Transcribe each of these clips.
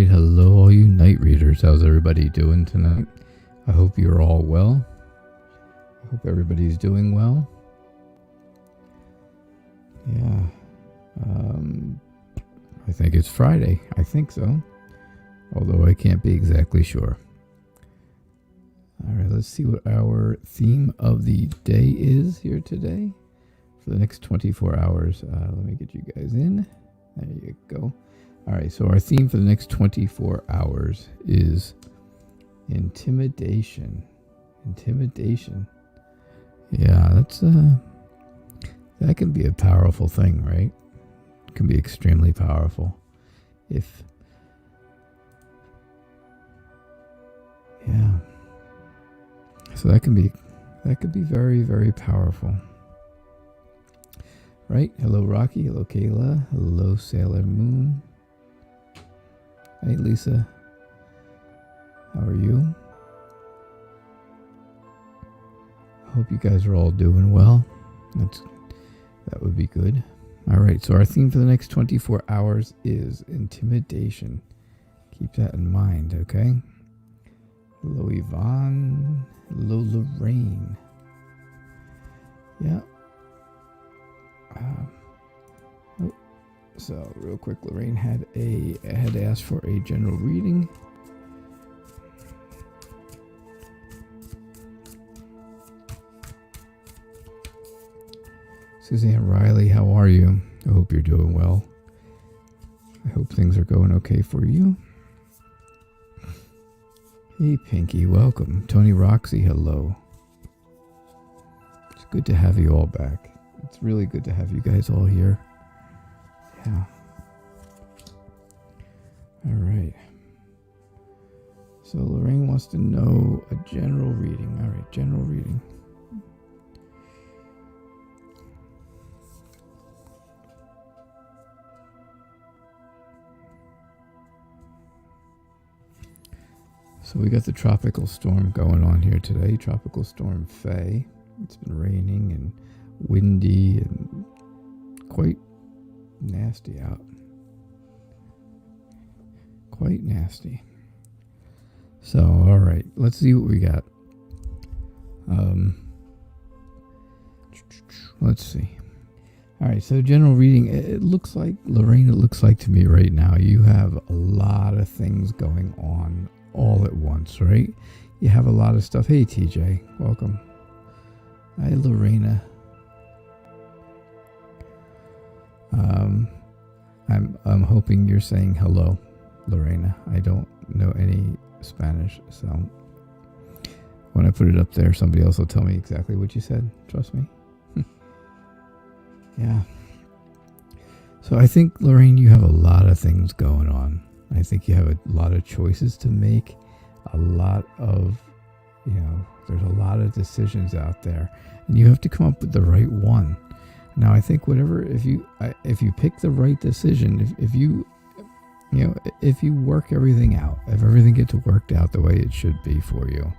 hello all you night readers. How's everybody doing tonight? I hope you're all well. I hope everybody's doing well. Yeah. I think it's Friday. I think so. Although I can't be exactly sure. Alright, let's see what our theme of the day is here today. For the next 24 hours. Let me get you guys in. There you go. Alright, so our theme for the next 24 hours is intimidation. Intimidation. Yeah, that can be a powerful thing, right? It can be extremely powerful. So that could be very, very powerful. Right? Hello, Rocky. Hello, Kayla. Hello, Sailor Moon. Hey, Lisa. How are you? I hope you guys are all doing well. That would be good. All right, so our theme for the next 24 hours is intimidation. Keep that in mind, okay? Hello, Yvonne. Hello, Lorraine. Yeah. So real quick, Lorraine had asked for a general reading. Suzanne Riley, how are you? I hope you're doing well. I hope things are going okay for you. Hey, Pinky, welcome. Tony Roxy, hello. It's good to have you all back. It's really good to have you guys all here. Yeah. All right. So Lorraine wants to know a general reading. All right, general reading. So we got the tropical storm going on here today. Tropical storm Faye. It's been raining and windy and quite nasty out. Quite nasty. So, all right, let's see what we got. Let's see. All right, so general reading. It looks like, Lorraine, it looks like to me right now you have a lot of things going on all at once, right? You have a lot of stuff. Hey, TJ, welcome. Hi, Lorena. I'm hoping you're saying hello, Lorena. I don't know any Spanish, so when I put it up there, somebody else will tell me exactly what you said. Trust me. Yeah. So I think, Lorraine, you have a lot of things going on. I think you have a lot of choices to make. A lot of, there's a lot of decisions out there, and you have to come up with the right one. Now, I think if you pick the right decision, if you work everything out, if everything gets worked out the way it should be for you,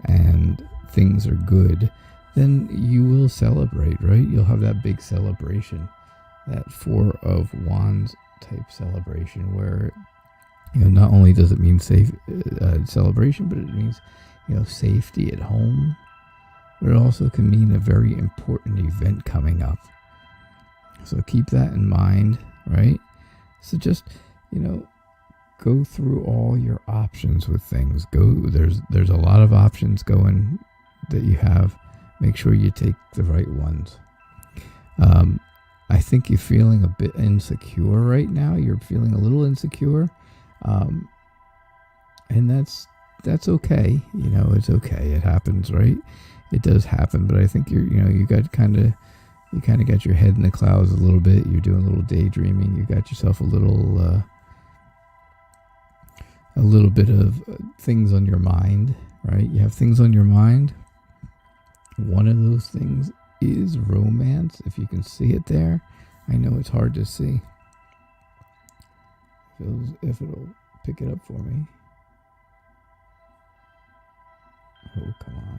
and things are good, then you will celebrate, right? You'll have that big celebration, that Four of Wands type celebration, where not only does it mean safe celebration, but it means safety at home. But it also can mean a very important event coming up. So keep that in mind, right? So just, go through all your options with things. There's a lot of options going that you have. Make sure you take the right ones. I think you're feeling a bit insecure right now. You're feeling a little insecure. And that's okay. It's okay. It happens, right? It does happen, but I think you kind of got your head in the clouds a little bit. You're doing a little daydreaming. You got yourself a little bit of things on your mind, right? You have things on your mind. One of those things is romance. If you can see it there, I know it's hard to see. If it'll pick it up for me. Oh, come on.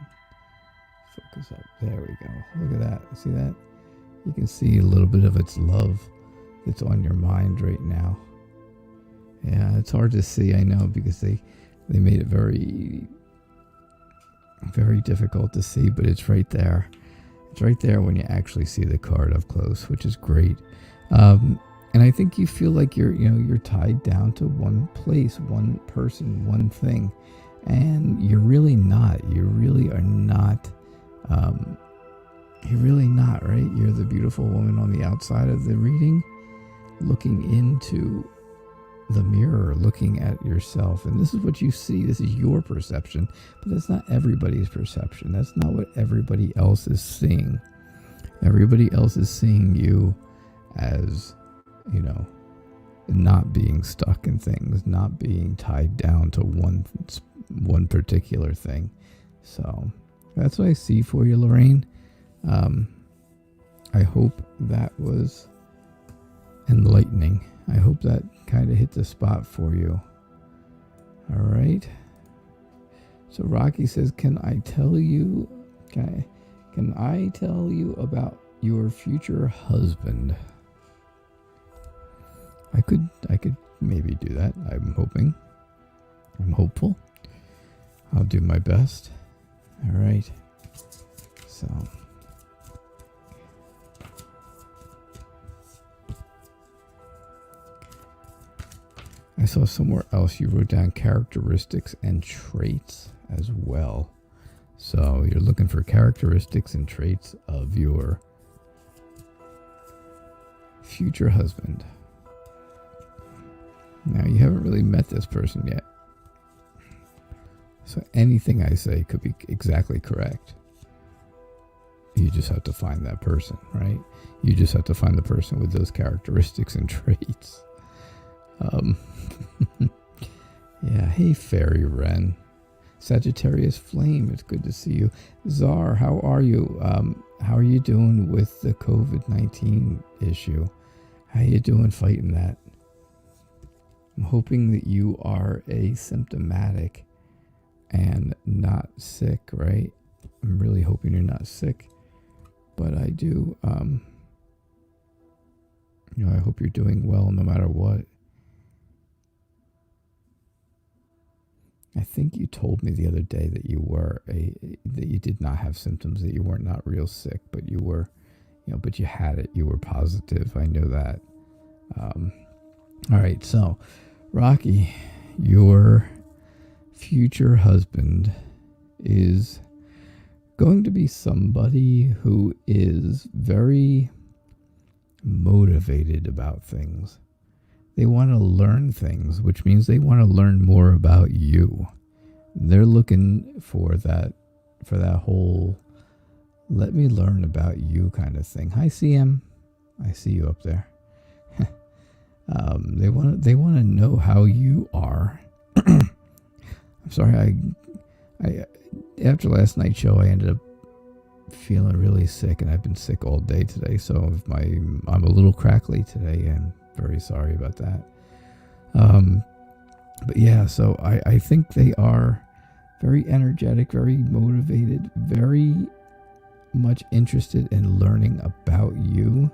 Focus up. There we go. Look at that. See that? You can see a little bit of its love that's on your mind right now. Yeah, it's hard to see, I know, because they made it very, very difficult to see, but it's right there. It's right there when you actually see the card up close, which is great. And I think you feel like you're tied down to one place, one person, one thing, and you're really not. You really are not. You're really not, right? You're the beautiful woman on the outside of the reading, looking into the mirror, looking at yourself, and this is what you see. This is your perception, but that's not everybody's perception. That's not what everybody else is seeing. Everybody else is seeing you as, not being stuck in things, not being tied down to one particular thing. So that's what I see for you, Lorraine. I hope that was enlightening. I hope that kind of hit the spot for you. All right. So Rocky says, can I tell you about your future husband? I could maybe do that. I'm hopeful. I'll do my best. All right. So I saw somewhere else you wrote down characteristics and traits as well. So you're looking for characteristics and traits of your future husband. Now, you haven't really met this person yet. So anything I say could be exactly correct. You just have to find that person, right? You just have to find the person with those characteristics and traits. Yeah, hey, Fairy Wren. Sagittarius Flame, it's good to see you. Czar, how are you? How are you doing with the COVID-19 issue? How you doing fighting that? I'm hoping that you are asymptomatic and not sick, right? I'm really hoping you're not sick, but I do, I hope you're doing well no matter what. I think you told me the other day that that you did not have symptoms, that you were not real sick, but you were, but you had it. You were positive. I know that. All right. So, Rocky, your future husband is going to be somebody who is very motivated about things. They want to learn things, which means they want to learn more about you. They're looking for that whole let me learn about you kind of thing. Hi, CM. I see you up there. They want to know how you are. I'm sorry, I after last night's show, I ended up feeling really sick, and I've been sick all day today. So I'm a little crackly today, and very sorry about that. But yeah, so I think they are very energetic, very motivated, very much interested in learning about you.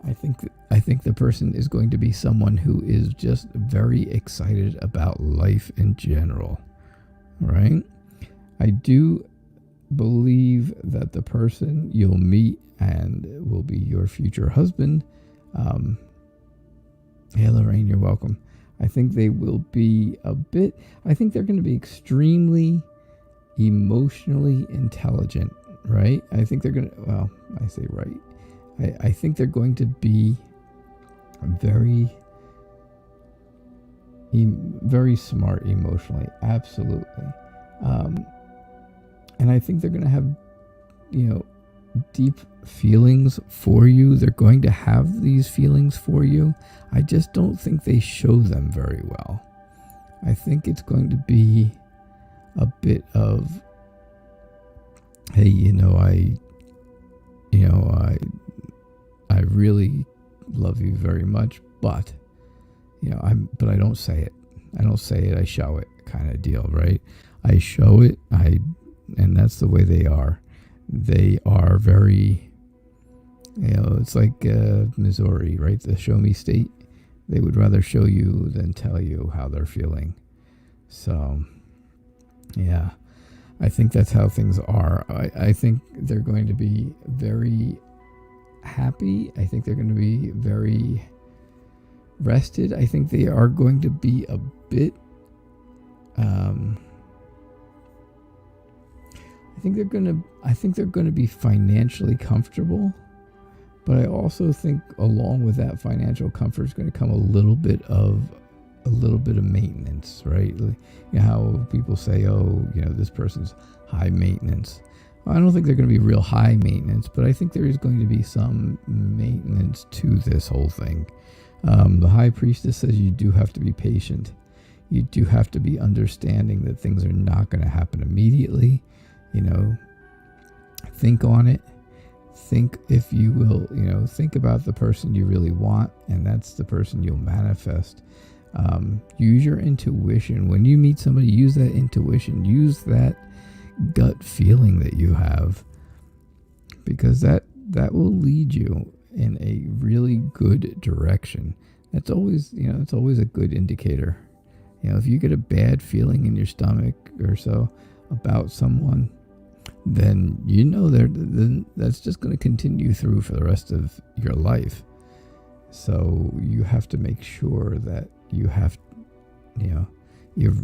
I think the person is going to be someone who is just very excited about life in general, right? I do believe that the person you'll meet and will be your future husband, hey, Lorraine, you're welcome. I think they will be I think they're going to be extremely emotionally intelligent, right? I think they're going to, I say right. I think they're going to be very, very smart emotionally. Absolutely. And I think they're going to have, deep feelings for you. They're going to have these feelings for you. I just don't think they show them very well. I think it's going to be a bit of, hey, I really love you very much, but I don't say it. I don't say it, I show it kind of deal, right? I show it, and that's the way they are. They are very, it's like Missouri, right? The show me state. They would rather show you than tell you how they're feeling. So, yeah, I think that's how things are. I think they're going to be very happy. I think they're going to be very rested. I think they are going to be a bit I think they're going to be financially comfortable, but I also think along with that financial comfort is going to come a little bit of maintenance, right? Like, you know how people say, oh, you know, this person's high maintenance. Well, I don't think they're going to be real high maintenance, but I think there is going to be some maintenance to this whole thing. The High Priestess says you do have to be patient. You do have to be understanding that things are not going to happen immediately. You know, think on it. Think, if you will, you know, think about the person you really want, and that's the person you'll manifest. Use your intuition. When you meet somebody, use that intuition. Use that gut feeling that you have, because that will lead you in a really good direction. That's always, you know, it's always a good indicator. You know, if you get a bad feeling in your stomach or so about someone, then you know then that's just going to continue through for the rest of your life. So you have to make sure that you've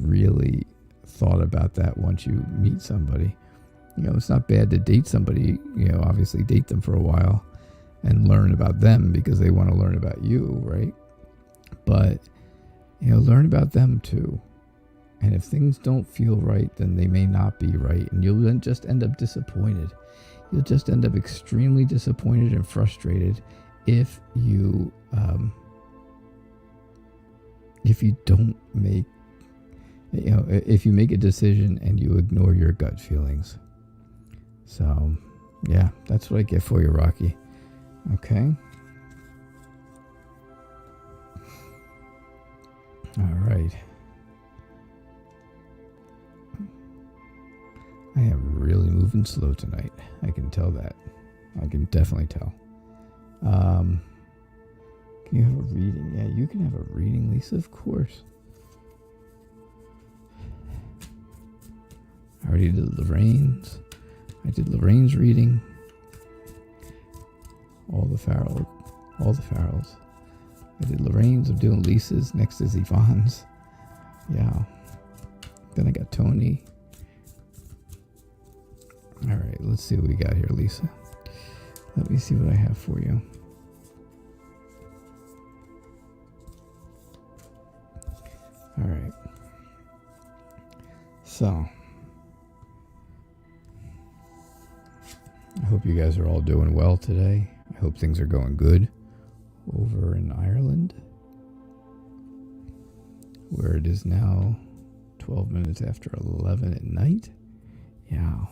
really thought about that once you meet somebody. You know, it's not bad to date somebody, you know, obviously date them for a while and learn about them because they want to learn about you, right? But, you know, learn about them too. And if things don't feel right, then they may not be right. And you'll then just end up disappointed. You'll just end up extremely disappointed and frustrated if you don't make, you know, if you make a decision and you ignore your gut feelings. So, yeah, that's what I get for you, Rocky. Okay. All right. I am really moving slow tonight. I can tell that. I can definitely tell. Can you have a reading? Yeah, you can have a reading, Lisa, of course. I already did Lorraine's. I did Lorraine's reading. All the Farrells. I did Lorraine's. I'm doing Lisa's. Next is Yvonne's. Yeah. Then I got Tony. All right, let's see what we got here, Lisa. Let me see what I have for you. All right. So, I hope you guys are all doing well today. I hope things are going good over in Ireland, where it is now 12 minutes after 11 at night. Yeah.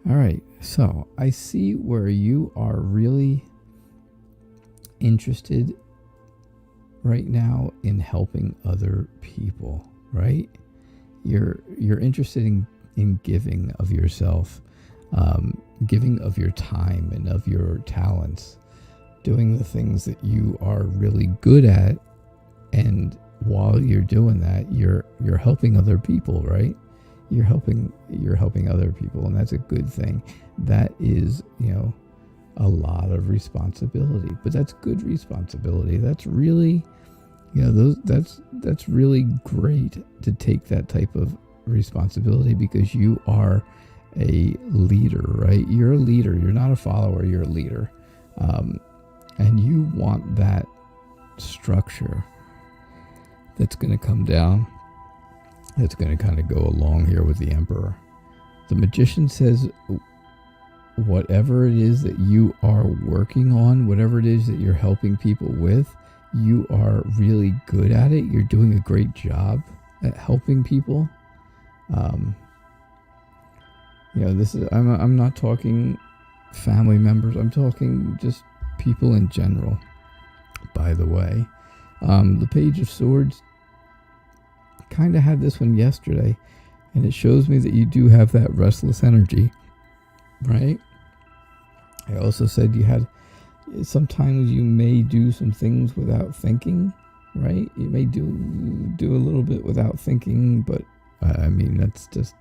All right, so I see where you are really interested right now in helping other people, right? You're interested in giving of yourself, giving of your time and of your talents, doing the things that you are really good at, and while you're doing that, you're helping other people, right? You're helping other people, and that's a good thing. That is, you know, a lot of responsibility, but that's good responsibility. That's really, you know, that's really great to take that type of responsibility, because you are a leader, right? You're a leader. You're not a follower. You're a leader, and you want that structure that's going to come down. It's going to kind of go along here with the Emperor. The Magician says, whatever it is that you are working on, whatever it is that you're helping people with, you are really good at it. You're doing a great job at helping people. You know, this is, I'm not talking family members. I'm talking just people in general, by the way. The Page of Swords kind of had this one yesterday, and it shows me that you do have that restless energy, right? I also said you had sometimes you may do some things without thinking, right? You may do a little bit without thinking, but I mean, that's just,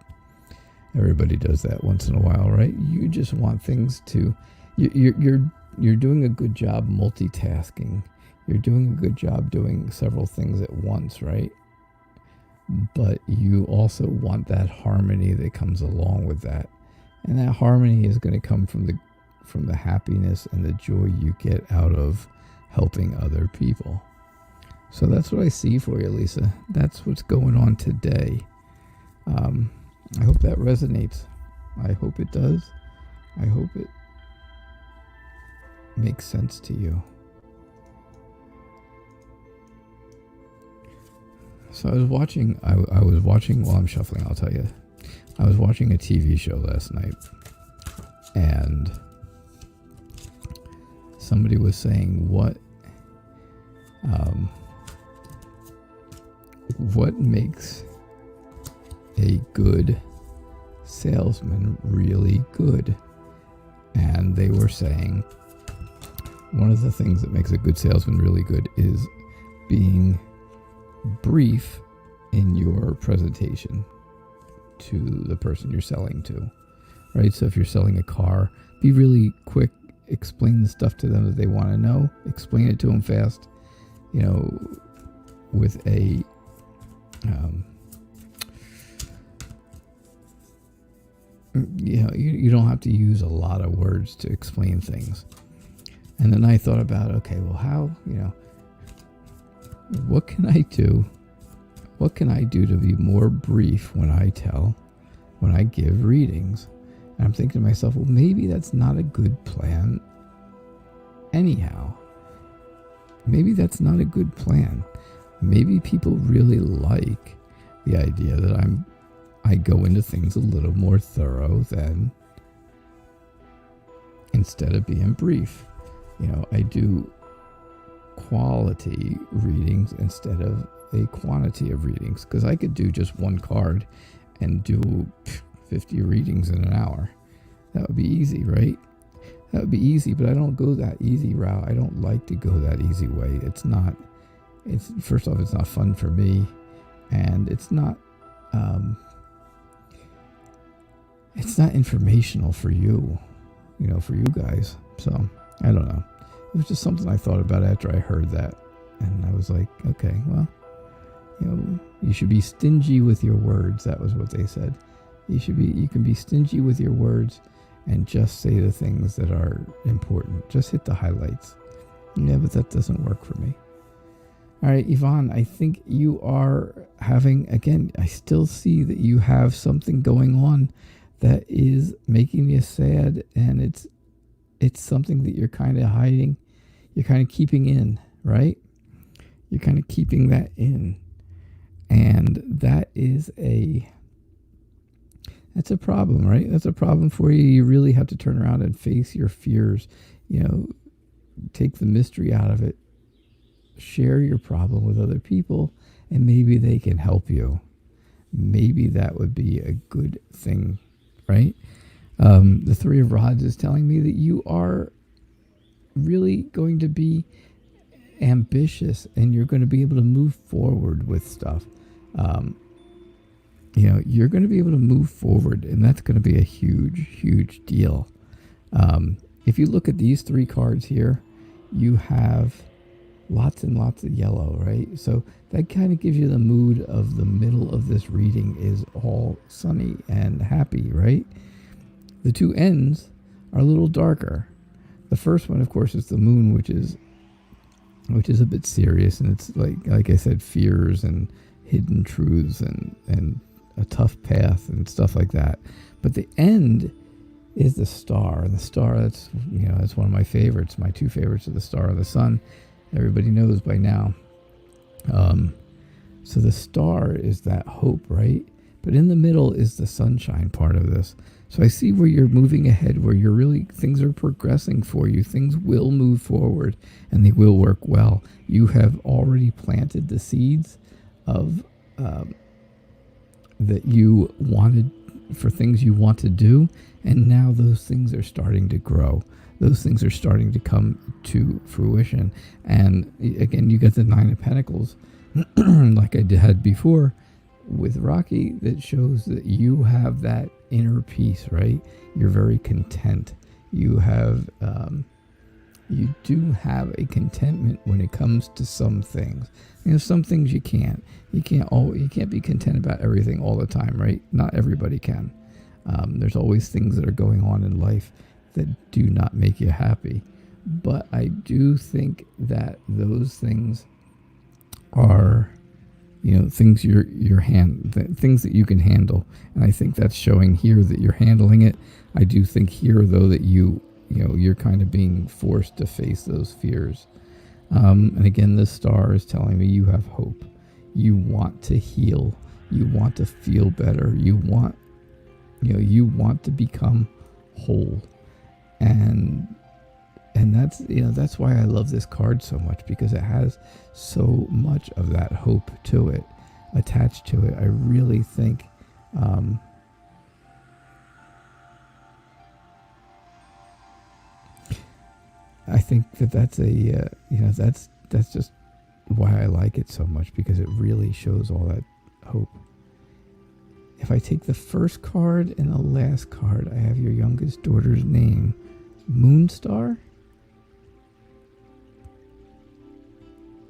everybody does that once in a while, right? You just want things to, you're doing a good job multitasking. You're doing a good job doing several things at once, right? But you also want that harmony that comes along with that. And that harmony is going to come from the happiness and the joy you get out of helping other people. So that's what I see for you, Lisa. That's what's going on today. I hope that resonates. I hope it does. I hope it makes sense to you. So I was watching while I'm shuffling, I'll tell you. I was watching a TV show last night, and somebody was saying what makes a good salesman really good. And they were saying one of the things that makes a good salesman really good is being brief in your presentation to the person you're selling to, right? So if you're selling a car, be really quick, explain the stuff to them that they want to know, explain it to them fast, with a you don't have to use a lot of words to explain things. And then I thought about, okay, well, how, what can I do? What can I do to be more brief when I give readings? And I'm thinking to myself, well, maybe that's not a good plan anyhow. Maybe that's not a good plan. Maybe people really like the idea that I go into things a little more thorough than instead of being brief. I do quality readings instead of a quantity of readings, because I could do just one card and do 50 readings in an hour. That would be easy, right? That would be easy, but I don't go that easy route. I don't like to go that easy way. First off, it's not fun for me, and it's not informational for you, for you guys. So I don't know. It was just something I thought about after I heard that. And I was like, okay, well, you should be stingy with your words. That was what they said. You can be stingy with your words and just say the things that are important. Just hit the highlights. Yeah, but that doesn't work for me. All right, Yvonne, I think you are having, again, I still see that you have something going on that is making you sad, and it's something that you're kind of hiding. You're kind of keeping in, right? You're kind of keeping that in. And that's a problem, right? That's a problem for you. You really have to turn around and face your fears. Take the mystery out of it. Share your problem with other people, and maybe they can help you. Maybe that would be a good thing, right? The Three of Rods is telling me that you are really going to be ambitious, and you're going to be able to move forward with stuff. You're going to be able to move forward, and that's going to be a huge, huge deal. If you look at these three cards here, you have lots and lots of yellow, right? So that kind of gives you the mood of the middle of this reading is all sunny and happy, right? The two ends are a little darker. The first one, of course, is the moon, which is a bit serious, and it's like I said, fears and hidden truths and a tough path and stuff like that. But the end is the star, and the star, that's one of my favorites. My two favorites are the star and the sun. Everybody knows by now. So the star is that hope, right? But in the middle is the sunshine part of this. So I see where you're moving ahead, where things are progressing for you. Things will move forward, and they will work well. You have already planted the seeds of that you wanted for things you want to do, And now those things are starting to grow. Those things are starting to come to fruition. And again, you get the Nine of Pentacles, like I had before with Rocky, that shows that you have that inner peace, right? You're very content. You have, you do have a contentment when it comes to some things. Some things you can't. You can't be content about everything all the time, right? Not everybody can. There's always things that are going on in life that do not make you happy. But I do think that those things are, things things that you can handle. And I think that's showing here that you're handling it. I do think here, though, that you're kind of being forced to face those fears. And again, this star is telling me you have hope. You want to heal. You want to feel better. You want to become whole. And that's why I love this card so much, because it has so much of that hope to it, attached to it. I really think, that's just why I like it so much, because it really shows all that hope. If I take the first card and the last card, I have your youngest daughter's name, Moonstar.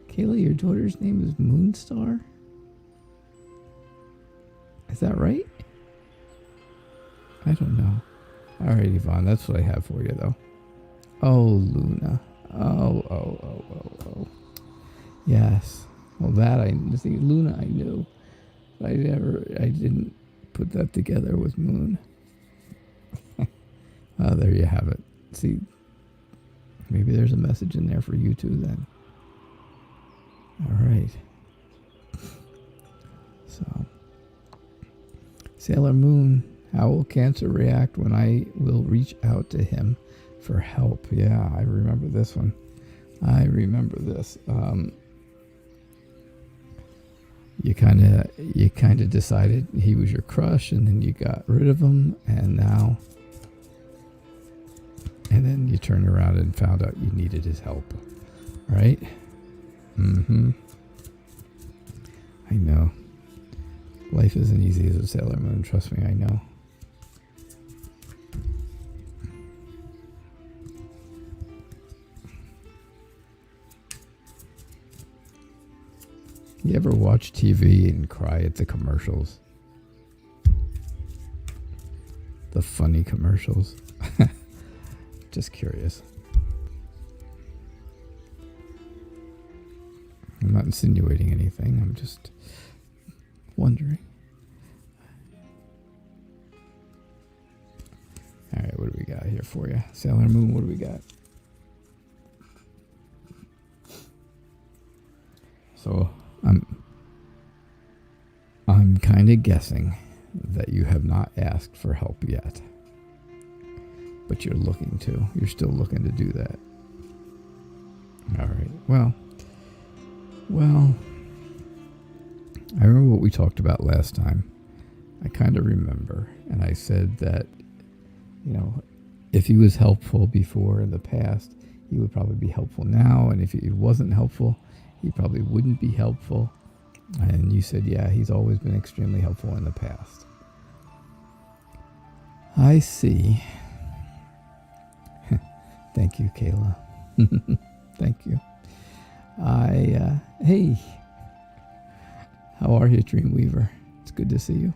Kayla, your daughter's name is Moonstar? Is that right? I don't know. All right, Yvonne, that's what I have for you, though. Oh, Luna. Oh. Yes. Well, Luna I knew. But I didn't put that together with Moon. Oh, there you have it. See, maybe there's a message in there for you too then. All right. So, Sailor Moon, how will Cancer react when I will reach out to him for help? Yeah, I remember this one. I remember this. You kind of decided he was your crush, and then you got rid of him, and then you turned around and found out you needed his help, right? Mm-hmm. I know. Life isn't easy as a Sailor Moon. Trust me, I know. You ever watch TV and cry at the commercials? The funny commercials? Just curious. I'm not insinuating anything. I'm just wondering. All right, what do we got here for you? Sailor Moon, what do we got? So, I'm kind of guessing that you have not asked for help yet. But you're looking to. You're still looking to do that. All right. Well, I remember what we talked about last time. I kind of remember. And I said that, if he was helpful before in the past, he would probably be helpful now. And if he wasn't helpful, he probably wouldn't be helpful. And you said, yeah, he's always been extremely helpful in the past. I see. Thank you, Kayla. Thank you. Hey, how are you, Dreamweaver? It's good to see you.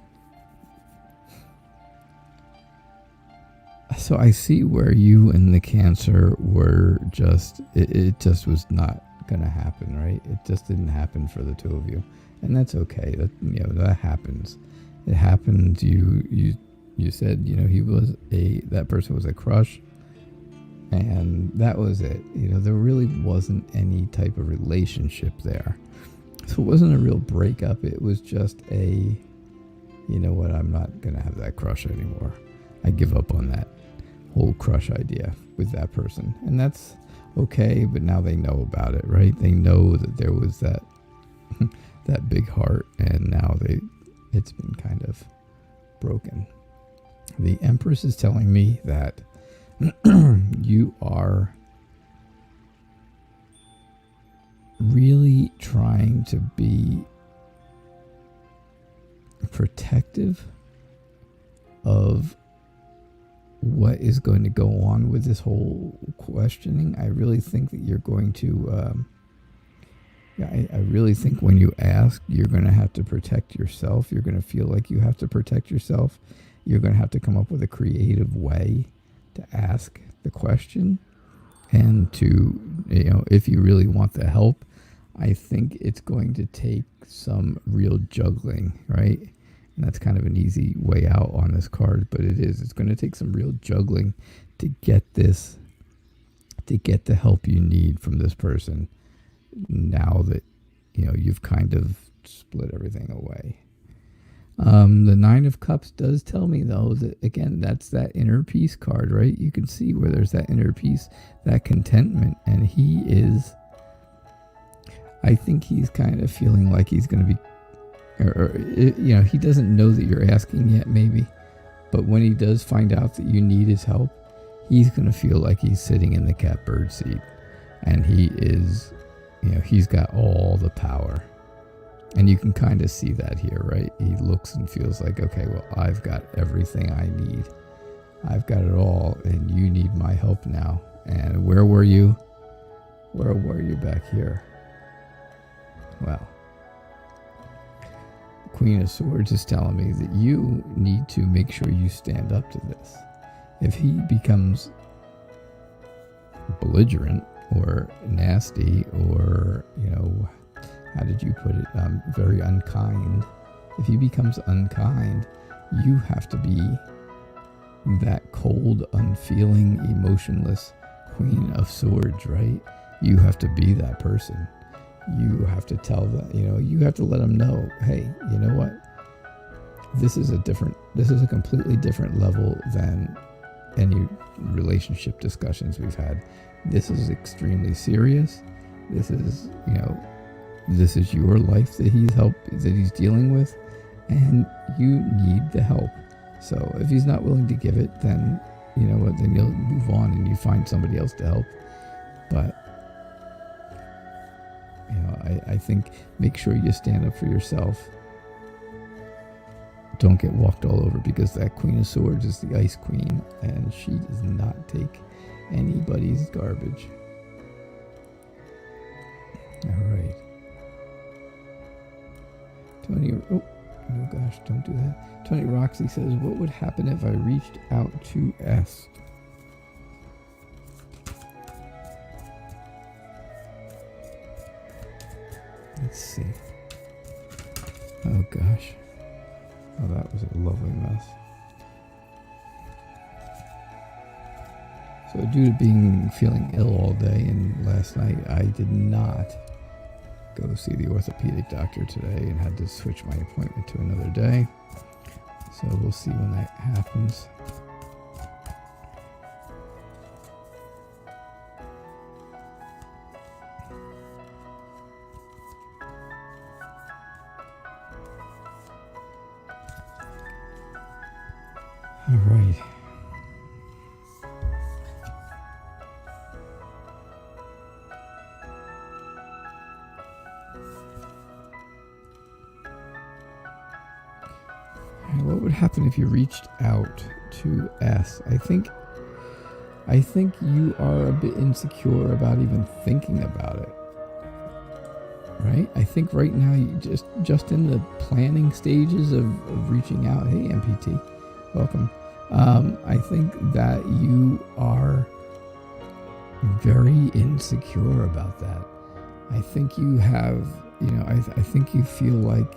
So I see where you and the Cancer were it just was not going to happen, right? It just didn't happen for the two of you. And that's okay. That happens. It happens. You said, that person was a crush. And that was it. There really wasn't any type of relationship there. So it wasn't a real breakup. It was just I'm not going to have that crush anymore. I give up on that whole crush idea with that person. And that's okay, but now they know about it, right? They know that there was that that big heart, and now it's been kind of broken. The Empress is telling me that you are really trying to be protective of what is going to go on with this whole questioning. I really think that you're going to I really think when you ask, you're going to have to protect yourself. You're going to feel like you have to protect yourself. You're going to have to come up with a creative way to ask the question. And to, if you really want the help, I think it's going to take some real juggling, right? And that's kind of an easy way out on this card, but it is. It's going to take some real juggling to get this, to get the help you need from this person. Now that, you've kind of split everything away. The Nine of Cups does tell me, though, that, again, that's that inner peace card, right? You can see where there's that inner peace, that contentment, and I think he's kind of feeling like he's going to be, he doesn't know that you're asking yet, maybe, but when he does find out that you need his help, he's going to feel like he's sitting in the catbird seat, and he is, he's got all the power. And you can kind of see that here, right? He looks and feels like, okay, well, I've got everything I need. I've got it all, and you need my help now. And where were you? Where were you back here? Well, the Queen of Swords is telling me that you need to make sure you stand up to this. If he becomes belligerent or nasty or, how did you put it? Very unkind. If he becomes unkind, you have to be that cold, unfeeling, emotionless Queen of Swords, right? You have to be that person. You have to tell them, you have to let them know, hey, you know what? This is a completely different level than any relationship discussions we've had. This is extremely serious. This is, this is your life that he's dealing with, and you need the help. So if he's not willing to give it, then you know what, then you'll move on and you find somebody else to help. But I think make sure you stand up for yourself. Don't get walked all over, because that Queen of Swords is the Ice Queen, and she does not take anybody's garbage. All right. Tony, oh gosh, don't do that. Tony Roxy says, what would happen if I reached out to S? Let's see. Oh gosh. Oh, that was a lovely mess. So due to feeling ill all day and last night, I did not go see the orthopedic doctor today and had to switch my appointment to another day. So we'll see when that happens. All right. What would happen if you reached out to S? I think you are a bit insecure about even thinking about it. Right? I think right now you just in the planning stages of reaching out. Hey, MPT, welcome. I think that you are very insecure about that. I think you have, I think you feel like,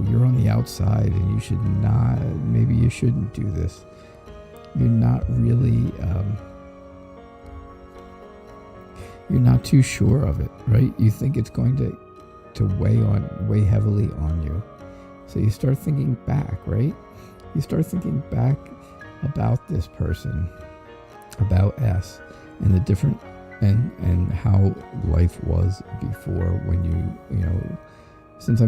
you're on the outside and you should not, maybe you shouldn't do this. You're not really, you're not too sure of it, right? You think it's going to weigh heavily on you. So you start thinking back, right? You start thinking back about this person, about S, and the different, and how life was before when since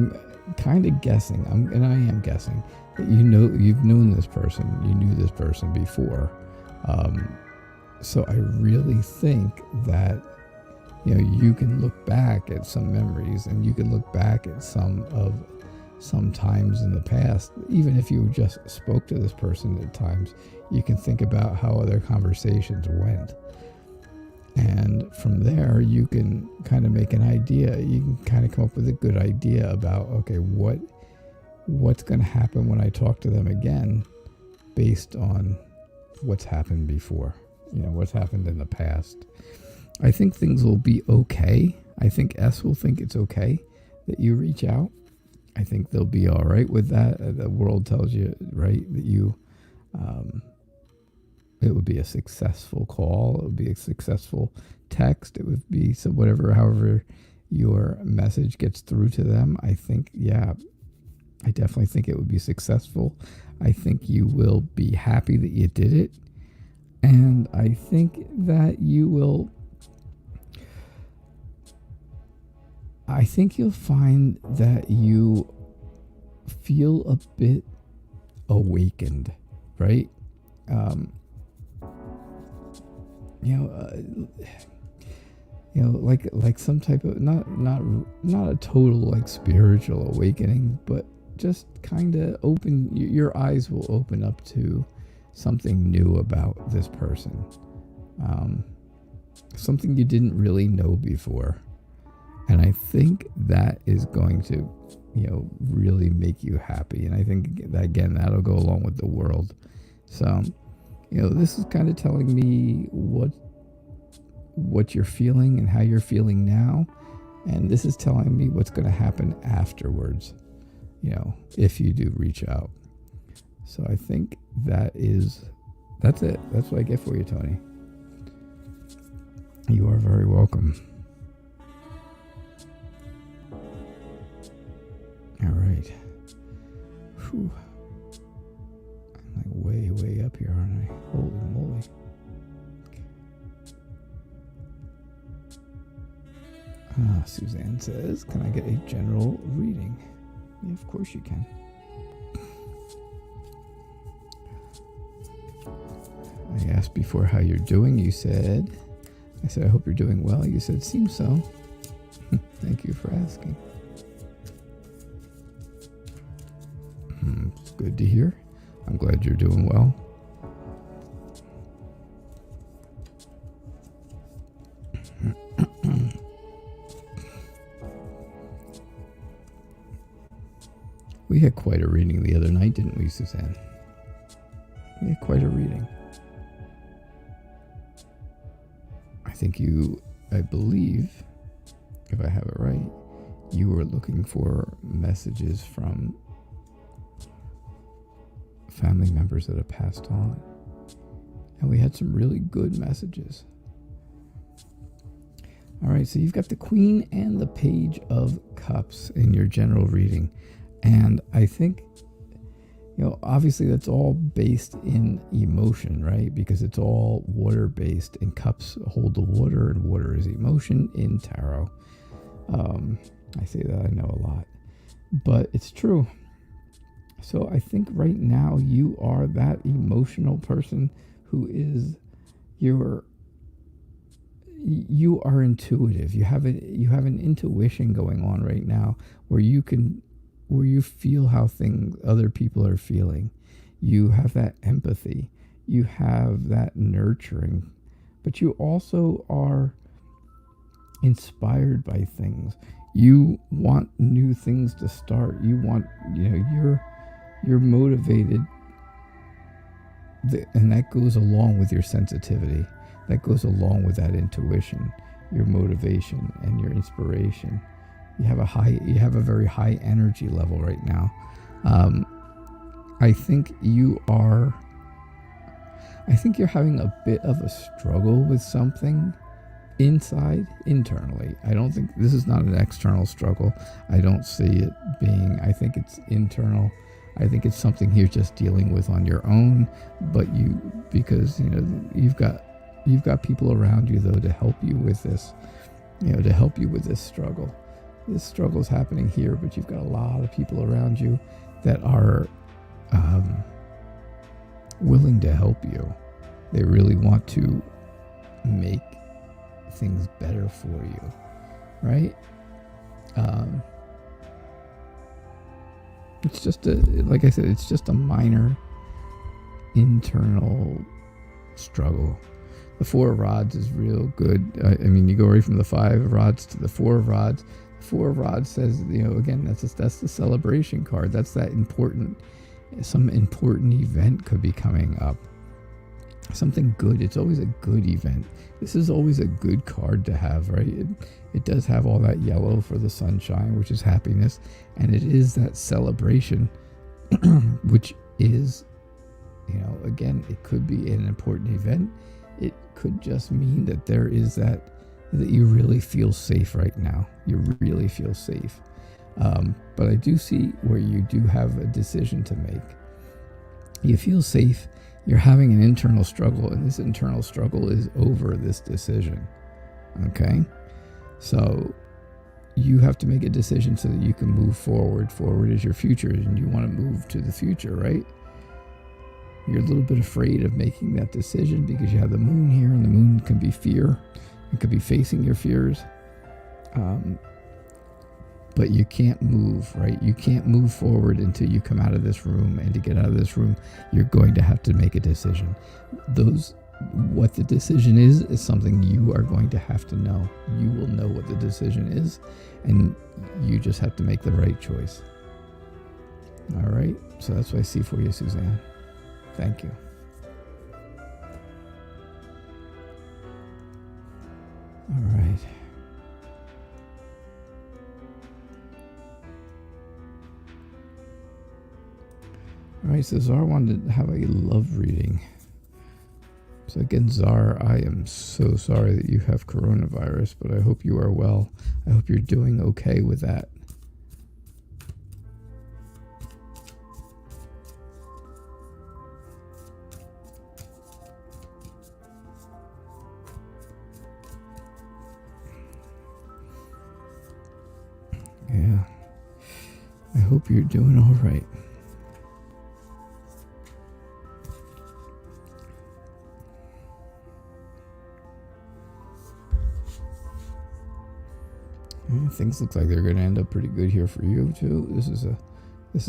kind of guessing, and I am guessing, that you've known this person, you knew this person before. So I really think that, you can look back at some memories, and you can look back at some times in the past. Even if you just spoke to this person at times, you can think about how other conversations went. And from there, you can kind of make an idea. You can kind of come up with a good idea about, okay, what's going to happen when I talk to them again based on what's happened before, what's happened in the past. I think things will be okay. I think S will think it's okay that you reach out. I think they'll be all right with that. The world tells you, right, that it would be a successful call. It would be a successful text. It would be however your message gets through to them. I think, I definitely think it would be successful. I think you will be happy that you did it. And I think that you'll find that you feel a bit awakened, right? Like some type of not a total like spiritual awakening, but just kind of your eyes will open up to something new about this person, something you didn't really know before. And I think that is going to, really make you happy. And I think that, again, that'll go along with the world. So, this is kind of telling me what you're feeling and how you're feeling now. And this is telling me what's going to happen afterwards, if you do reach out. So I think that's it. That's what I get for you, Tony. You are very welcome. All right. Whew. I'm like way up here, aren't I? Holy moly. Suzanne says, can I get a general reading? Yeah, of course you can. I asked before how you're doing. I said, I hope you're doing well. You said, seems so. Thank you for asking. It's good to hear. I'm glad you're doing well. We had quite a reading the other night, didn't we, Suzanne? We had quite a reading. I believe, if I have it right, you were looking for messages from family members that have passed on. And we had some really good messages. All right, so you've got the Queen and the Page of Cups in your general reading. And I think, obviously that's all based in emotion, right? Because it's all water-based, and cups hold the water, and water is emotion in tarot. I say that, I know a lot. But it's true. So I think right now you are that emotional person who is you are intuitive. You have an intuition going on right now where you feel how other people are feeling. You have that empathy. You have that nurturing. But you also are inspired by things. You want new things to start. You want, you're motivated. And that goes along with your sensitivity. That goes along with that intuition, your motivation and your inspiration. You have a very high energy level right now. I think you're having a bit of a struggle with something internally. I don't think this is not an external struggle. I don't see it being, I think it's internal. I think it's something you're just dealing with on your own, but because you've got people around you though to help you with this, to help you with this struggle. this struggle is happening here, but you've got a lot of people around you that are willing to help you. They really want to make things better for you, right? It's just like I said, it's just a minor internal struggle. The 4 of rods is real good. I mean, you go right from the 5 of rods to the 4 of rods. The 4 of rods says, again, that's the celebration card. That's that some important event could be coming up. Something good. It's always a good event. This is always a good card to have, right? It does have all that yellow for the sunshine, which is happiness. And it is that celebration, which is, again, it could be an important event. It could just mean that there is that you really feel safe right now. You really feel safe. But I do see where you do have a decision to make. You feel safe. You're having an internal struggle, and this internal struggle is over this decision. Okay? So you have to make a decision so that you can move forward. Forward is your future, and you want to move to the future, right? You're a little bit afraid of making that decision because you have the moon here, and the moon can be fear. It could be facing your fears. But you can't move, right? You can't move forward until you come out of this room. And to get out of this room, you're going to have to make a decision. What the decision is something you are going to have to know. You will know what the decision is, and you just have to make the right choice. All right? So that's what I see for you, Suzanne. Thank you. All right. All right, so Zar wanted to have a love reading. So again, Zar, I am so sorry that you have coronavirus, but I hope you are well. I hope you're doing okay with that. Yeah. I hope you're doing all right. Things look like they're going to end up pretty good here for you too. This is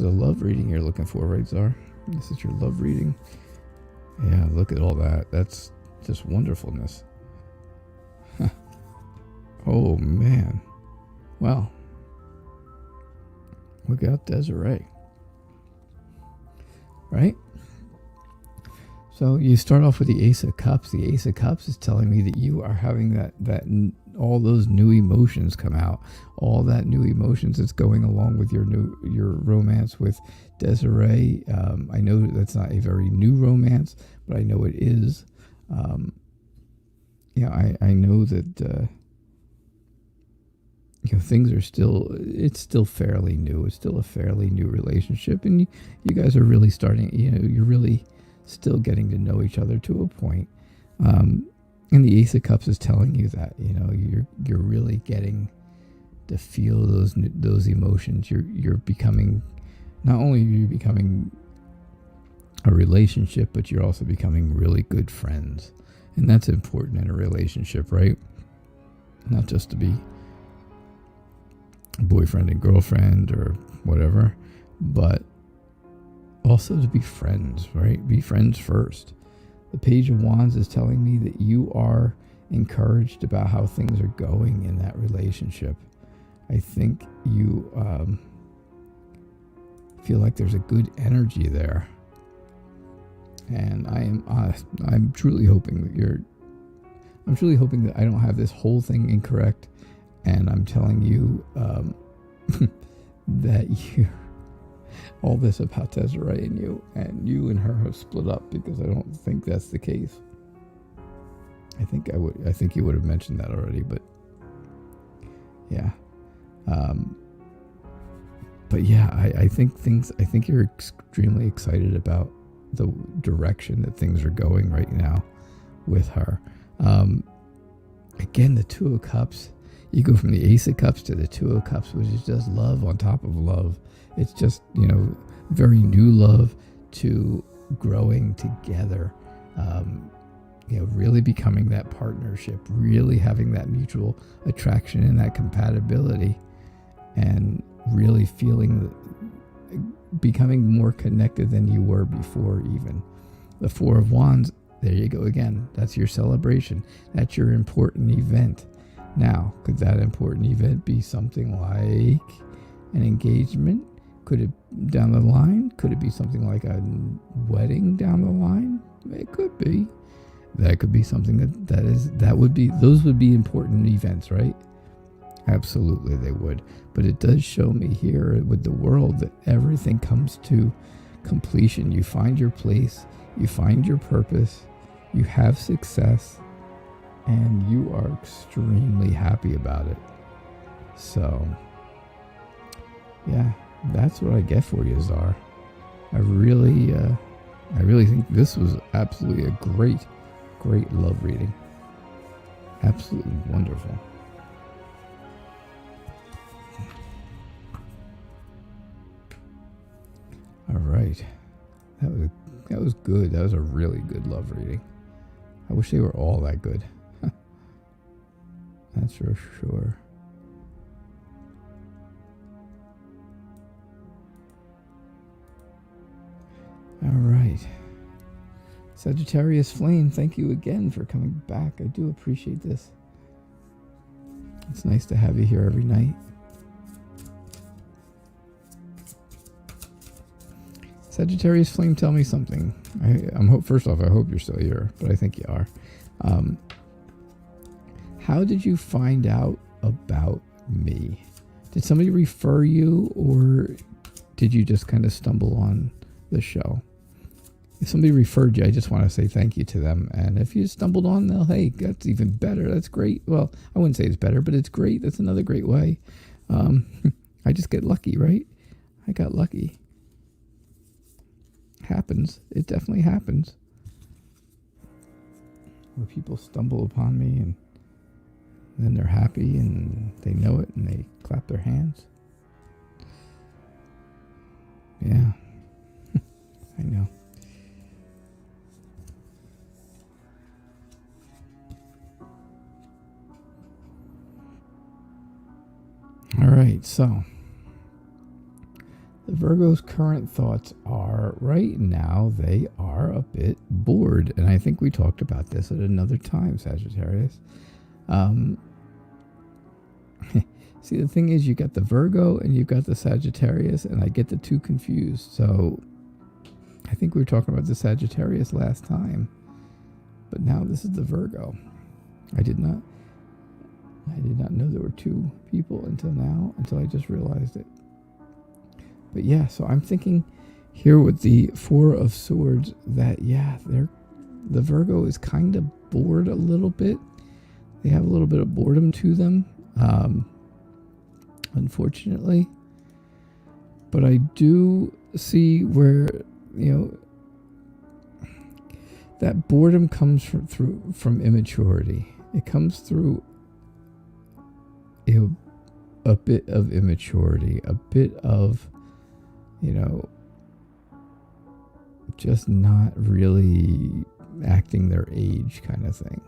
a love reading you're looking for, right, Zar? This is your love reading. Yeah, look at all that. That's just wonderfulness. Oh man. Well, look out, Desiree. Right? So you start off with the Ace of Cups. The Ace of Cups is telling me that you are having that all those new emotions come out. All that new emotions that's going along with your romance with Desiree. I know that's not a very new romance, but I know it is. I know that things are it's still fairly new. It's still a fairly new relationship, and you guys are really starting. You're really still getting to know each other to a point. And the Ace of Cups is telling you that you're really getting to feel those emotions. You're becoming, not only are you becoming a relationship, but you're also becoming really good friends, and that's important in a relationship, right? Not just to be boyfriend and girlfriend or whatever, but also to be friends, right? Be friends first. The Page of Wands is telling me that you are encouraged about how things are going in that relationship. I think you feel like there's a good energy there, and I'm truly hoping that I don't have this whole thing incorrect, and I'm telling you that all this about Desiree and you and her have split up, because I don't think that's the case. I think you would have mentioned that already, but yeah. But yeah, I think you're extremely excited about the direction that things are going right now with her. Again, the Two of Cups, You go from the Ace of Cups to the Two of Cups, which is just love on top of love. It's just, very new love to growing together. Really becoming that partnership, really having that mutual attraction and that compatibility, and really becoming more connected than you were before even. The Four of Wands, there you go again. That's your celebration. That's your important event. Now, could that important event be something like an engagement? Could it down the line? Could it be something like a wedding down the line? It could be. That could be something those would be important events, right? Absolutely they would. But it does show me here with the world that everything comes to completion. You find your place, you find your purpose, you have success, and you are extremely happy about it. So, yeah, that's what I get for you, Czar. I really think this was absolutely a great love reading. Absolutely wonderful. All right. That was good. That was a really good love reading. I wish they were all that good. That's for sure. All right. Sagittarius Flame, thank you again for coming back. I do appreciate this. It's nice to have you here every night. Sagittarius Flame, tell me something. First off, I hope you're still here, but I think you are. How did you find out about me? Did somebody refer you, or did you just kind of stumble on the show? If somebody referred you, I just want to say thank you to them. And if you stumbled on them, hey, that's even better. That's great. Well, I wouldn't say it's better, but it's great. That's another great way. I just get lucky, right? I got lucky. Happens. It definitely happens. Where people stumble upon me and then they're happy and they know it and they clap their hands. Yeah. I know. All right, so the Virgo's current thoughts are, right now, they are a bit bored. And I think we talked about this at another time, Sagittarius. See, the thing is, you got the Virgo and you've got the Sagittarius, and I get the two confused. So I think we were talking about the Sagittarius last time, but now this is the Virgo. I did not know there were two people until I just realized it. But yeah, so I'm thinking here with the Four of Swords that, the Virgo is kind of bored a little bit. They have a little bit of boredom to them, unfortunately. But I do see where, that boredom comes from immaturity. It comes through a bit of immaturity, a bit of, just not really acting their age kind of thing.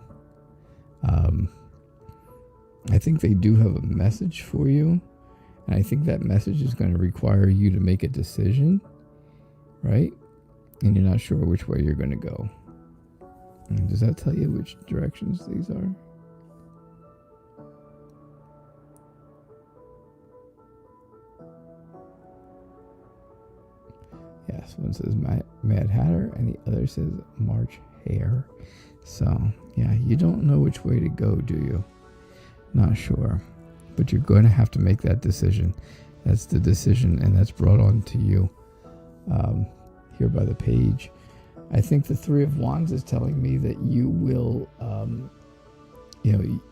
I think they do have a message for you, and I think that message is going to require you to make a decision, right? And you're not sure which way you're going to go. And does that tell you which directions these are? Yes, one says Mad Hatter and the other says March Hare. So, yeah, you don't know which way to go, do you? Not sure. But you're going to have to make that decision. That's the decision, and that's brought on to you here by the page. I think the Three of Wands is telling me that you will,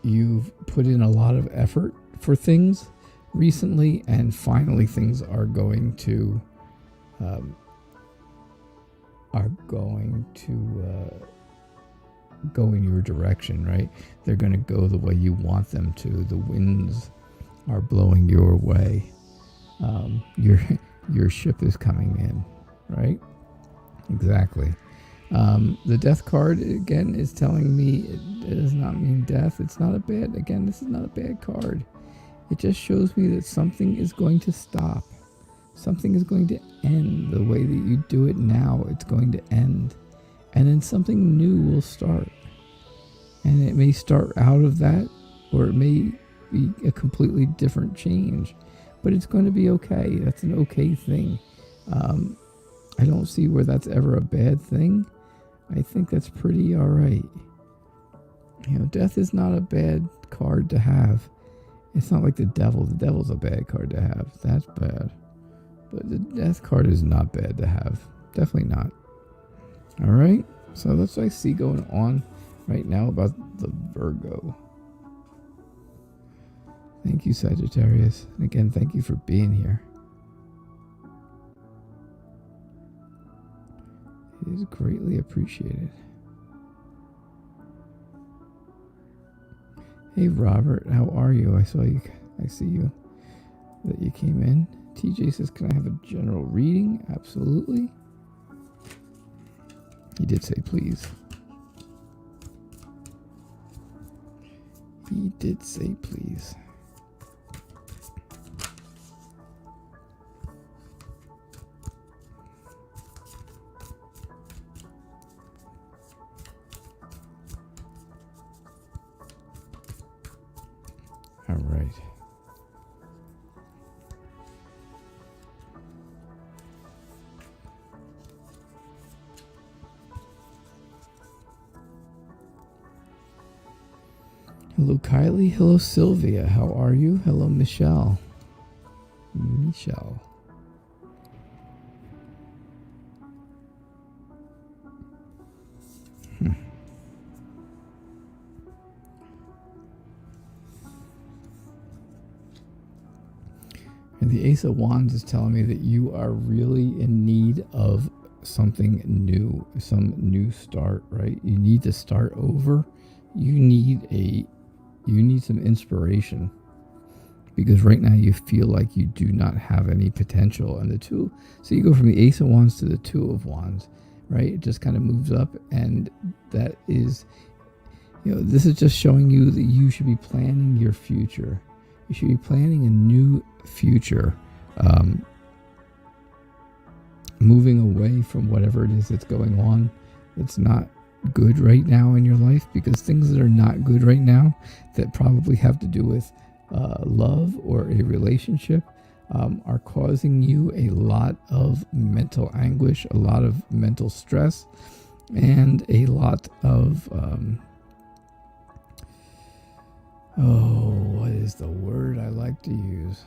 you've put in a lot of effort for things recently, and finally things are going to go in your direction, right? They're going to go the way you want them to. The winds are blowing your way. Your ship is coming in, right? Exactly. The death card, again, is telling me it does not mean death. It's not a bad, again, this is not a bad card. It just shows me that something is going to stop. Something is going to end. The way that you do it now, it's going to end. And then something new will start. And it may start out of that, or it may be a completely different change. But it's going to be okay. That's an okay thing. I don't see where that's ever a bad thing. I think that's pretty all right. Death is not a bad card to have. It's not like the devil. The devil's a bad card to have. That's bad. But the death card is not bad to have. Definitely not. All right. So that's what I see going on right now about the Virgo. Thank you, Sagittarius. And again, thank you for being here. It is greatly appreciated. Hey, Robert, how are you? I see you, that you came in. TJ says, can I have a general reading? Absolutely. He did say please. He did say please. All right. Hello, Kylie. Hello, Sylvia. How are you? Hello, Michelle. Michelle. And the Ace of Wands is telling me that you are really in need of something new, some new start, right? You need to start over. You need some inspiration, because right now you feel like you do not have any potential. And so you go from the Ace of Wands to the Two of Wands, right? It just kind of moves up, and that is, this is just showing you that you should be planning your future. You should be planning a new future, moving away from whatever it is that's going on. It's not good right now in your life, because things that are not good right now that probably have to do with love or a relationship are causing you a lot of mental anguish, a lot of mental stress, and a lot of what is the word I like to use?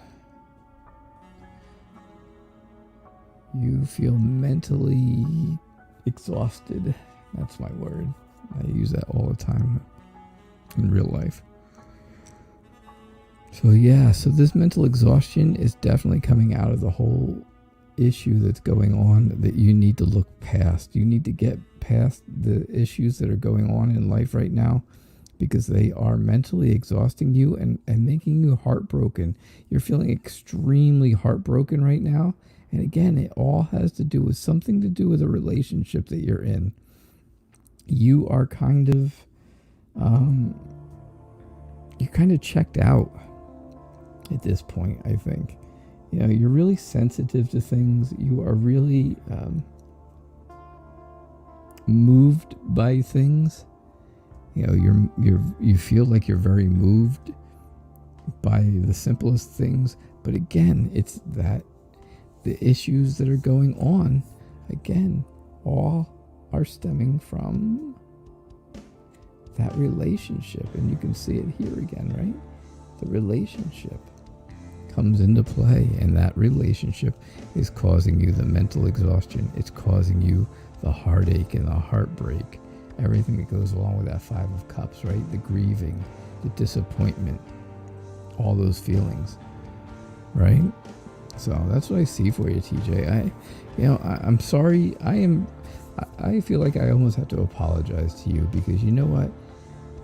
You feel mentally exhausted. That's my word. I use that all the time in real life. So this mental exhaustion is definitely coming out of the whole issue that's going on that you need to look past. You need to get past the issues that are going on in life right now, because they are mentally exhausting you and making you heartbroken. You're feeling extremely heartbroken right now. And again, it all has to do with something to do with a relationship that you're in. You are you're kind of checked out at this point, I think. You're really sensitive to things. You are really moved by things. You feel like you're very moved by the simplest things. But again, it's that the issues that are going on, again, all are stemming from that relationship. And you can see it here again, right? The relationship comes into play, and that relationship is causing you the mental exhaustion. It's causing you the heartache and the heartbreak, everything that goes along with that Five of Cups, right? The grieving, the disappointment, all those feelings, right? So that's what I see for you, TJ. I'm sorry. I feel like I almost have to apologize to you, because you know what?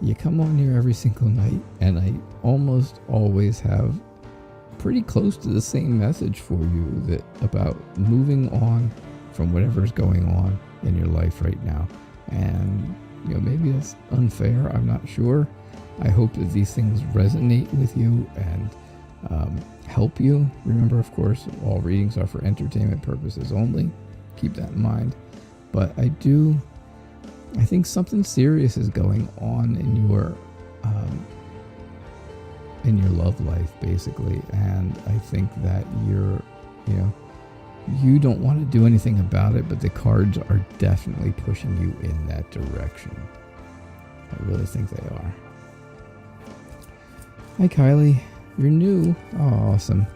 You come on here every single night, and I almost always have pretty close to the same message for you, that about moving on from whatever's going on in your life right now. And maybe that's unfair, I'm not sure. I hope that these things resonate with you and help you. Remember, of course, all readings are for entertainment purposes only. Keep that in mind. But I think something serious is going on in your love life, basically. And I think that you don't want to do anything about it, but the cards are definitely pushing you in that direction. I really think they are. Hi, Kylie. You're new. Oh, awesome.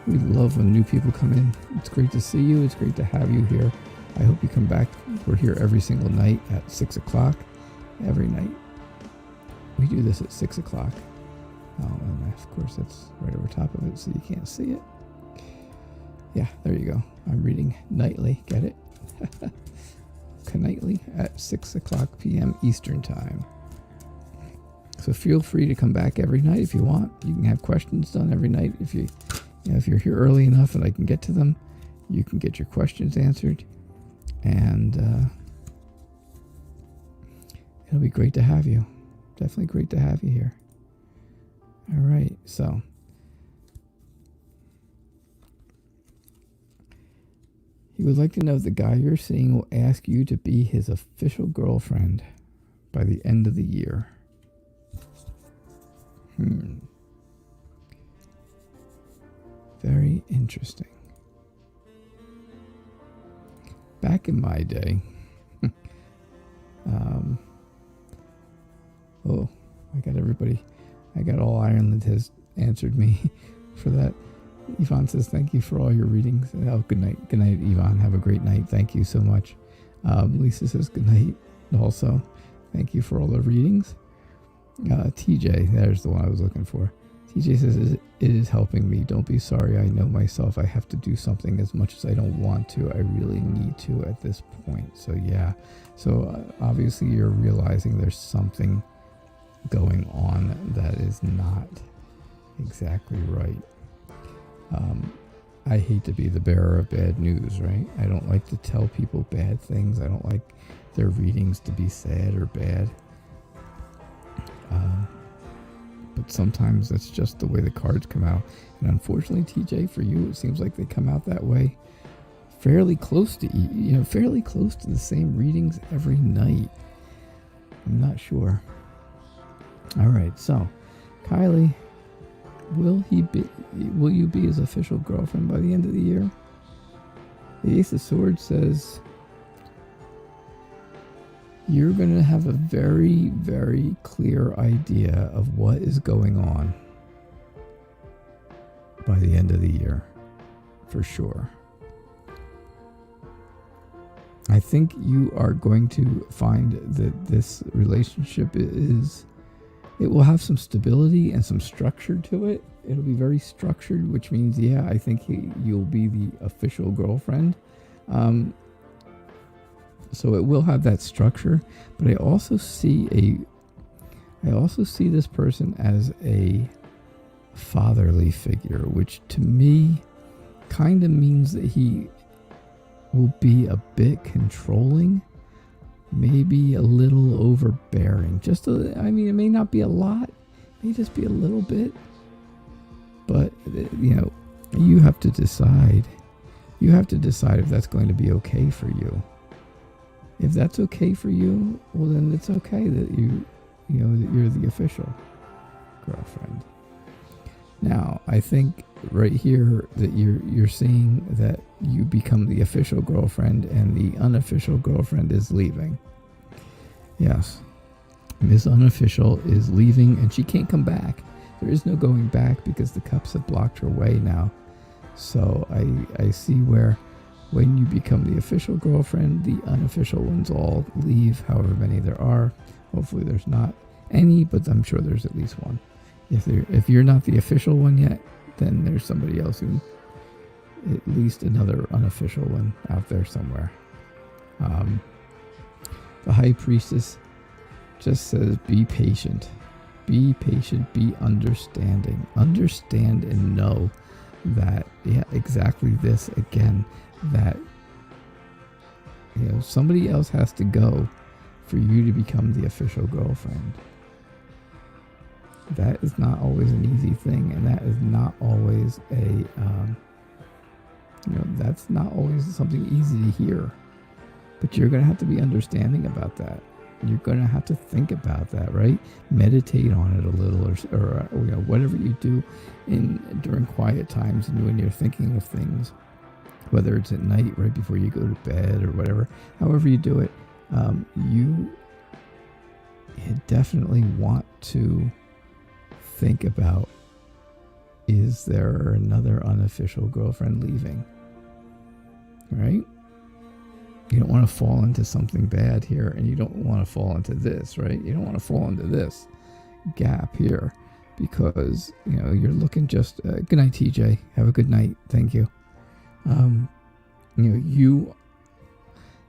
We love when new people come in. It's great to see you. It's great to have you here. I hope you come back. We're here every single night at 6 o'clock. Every night. We do this at 6 o'clock. Oh, and of course that's right over top of it, so you can't see it. Yeah, there you go. I'm reading nightly. Get it? Nightly at 6 o'clock p.m. Eastern Time. So feel free to come back every night if you want. You can have questions done every night. If you're here early enough and I can get to them, you can get your questions answered. And it'll be great to have you. Definitely great to have you here. All right, so he would like to know if the guy you're seeing will ask you to be his official girlfriend by the end of the year. Very interesting. Back in my day, I got all Ireland has answered me for that. Yvonne says, thank you for all your readings. Oh, good night. Good night, Yvonne. Have a great night. Thank you so much. Lisa says, good night also. Thank you for all the readings. TJ, there's the one I was looking for. TJ says, it is helping me. Don't be sorry. I know myself. I have to do something as much as I don't want to. I really need to at this point. So yeah. So obviously you're realizing there's something going on that is not exactly right. I hate to be the bearer of bad news, right? I don't like to tell people bad things. I don't like their readings to be sad or bad. But sometimes that's just the way the cards come out. And unfortunately, TJ, for you, it seems like they come out that way. Fairly close to the same readings every night. I'm not sure. All right, so Kylie, will you be his official girlfriend by the end of the year? The Ace of Swords says you're going to have a very, very clear idea of what is going on by the end of the year, for sure. I think you are going to find that this relationship it will have some stability and some structure to it. It'll be very structured, which means, yeah, I think you'll be the official girlfriend. So it will have that structure, but I also see this person as a fatherly figure, which to me kind of means that he will be a bit controlling, maybe a little overbearing. It may not be a lot, it may just be a little bit, but you have to decide. You have to decide if that's going to be okay for you. If that's okay for you, well then it's okay that that you're the official girlfriend. Now, I think right here that you're seeing that you become the official girlfriend and the unofficial girlfriend is leaving. Yes. Miss Unofficial is leaving and she can't come back. There is no going back because the cups have blocked her way now. So I see where when you become the official girlfriend, the unofficial ones all leave, however many there are. Hopefully there's not any, but I'm sure there's at least one. If you're not the official one yet, then there's somebody else at least another unofficial one out there somewhere. Um, the high priestess just says, be patient. Be patient, be understanding. Understand and know that, yeah, exactly this again, that, you know, somebody else has to go for you to become the official girlfriend. That is not always an easy thing, and that is not always that's not always something easy to hear. But you're going to have to be understanding about that. You're going to have to think about that, right? Meditate on it a little, or whatever you do during quiet times and when you're thinking of things, whether it's at night, right before you go to bed, or whatever. However you do it, you definitely want to think about, is there another unofficial girlfriend leaving? Right? You don't want to fall into something bad here, and you don't want to fall into this, right? You don't want to fall into this gap here, because, you know, you're looking just... good night, TJ. Have a good night. Thank you.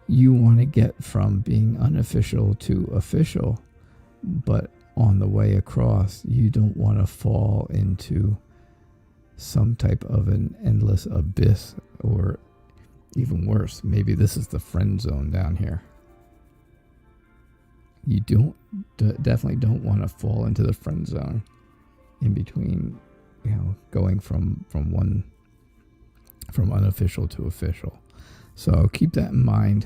You want to get from being unofficial to official, but on the way across, you don't want to fall into some type of an endless abyss, or even worse, maybe this is the friend zone down here. You definitely don't want to fall into the friend zone in between, you know, going from unofficial to official. So keep that in mind.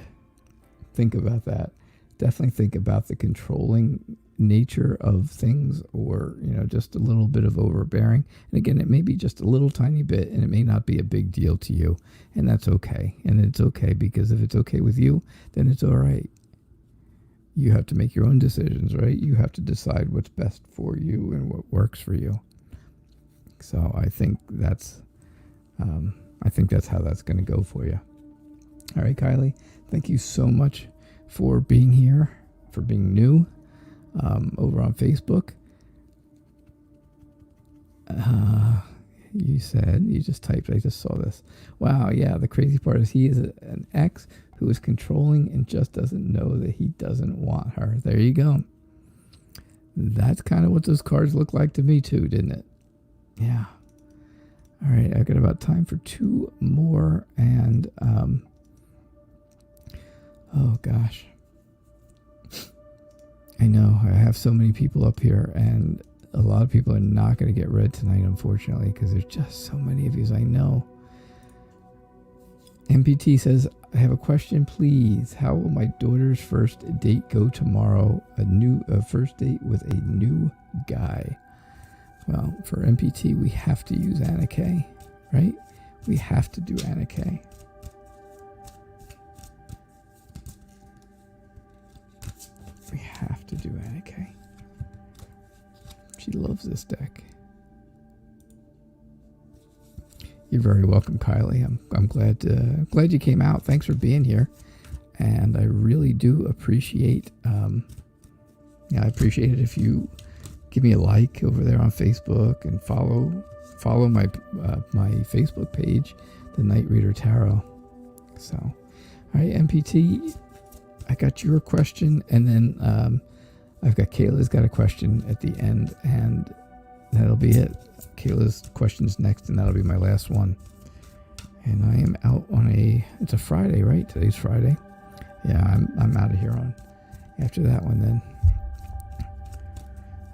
Think about that. Definitely think about the controlling nature of things, or, you know, just a little bit of overbearing. And again, it may be just a little tiny bit, and it may not be a big deal to you, and that's okay. And it's okay, because if it's okay with you, then it's all right. You have to make your own decisions, right? You have to decide what's best for you and what works for you. So I think that's how that's going to go for you. All right, Kylie, thank you so much for being here, for being new over on Facebook. You said, you just typed, I just saw this. Wow, yeah, the crazy part is he is an ex who is controlling and just doesn't know that he doesn't want her. There you go. That's kind of what those cards look like to me too, didn't it? Yeah. All right, I've got about time for two more, and oh gosh. I know, I have so many people up here, and a lot of people are not going to get read tonight, unfortunately, because there's just so many of you, I know. MPT says, I have a question, please. How will my daughter's first date go tomorrow? A first date with a new guy. Well, for MPT, we have to use Anna K, right? We have to do Anna K. We have to do Anna K. She loves this deck. You're very welcome, Kylie. I'm glad you came out. Thanks for being here, and I really do appreciate. I appreciate it if you give me a like over there on Facebook, and follow my my Facebook page, the Night Reader Tarot. So, all right, MPT, I got your question, and then I've got Kayla's got a question at the end, and that'll be it. Kayla's question's next, and that'll be my last one. And I am out on it's a Friday, right? Today's Friday. Yeah, I'm out of here on after that one then.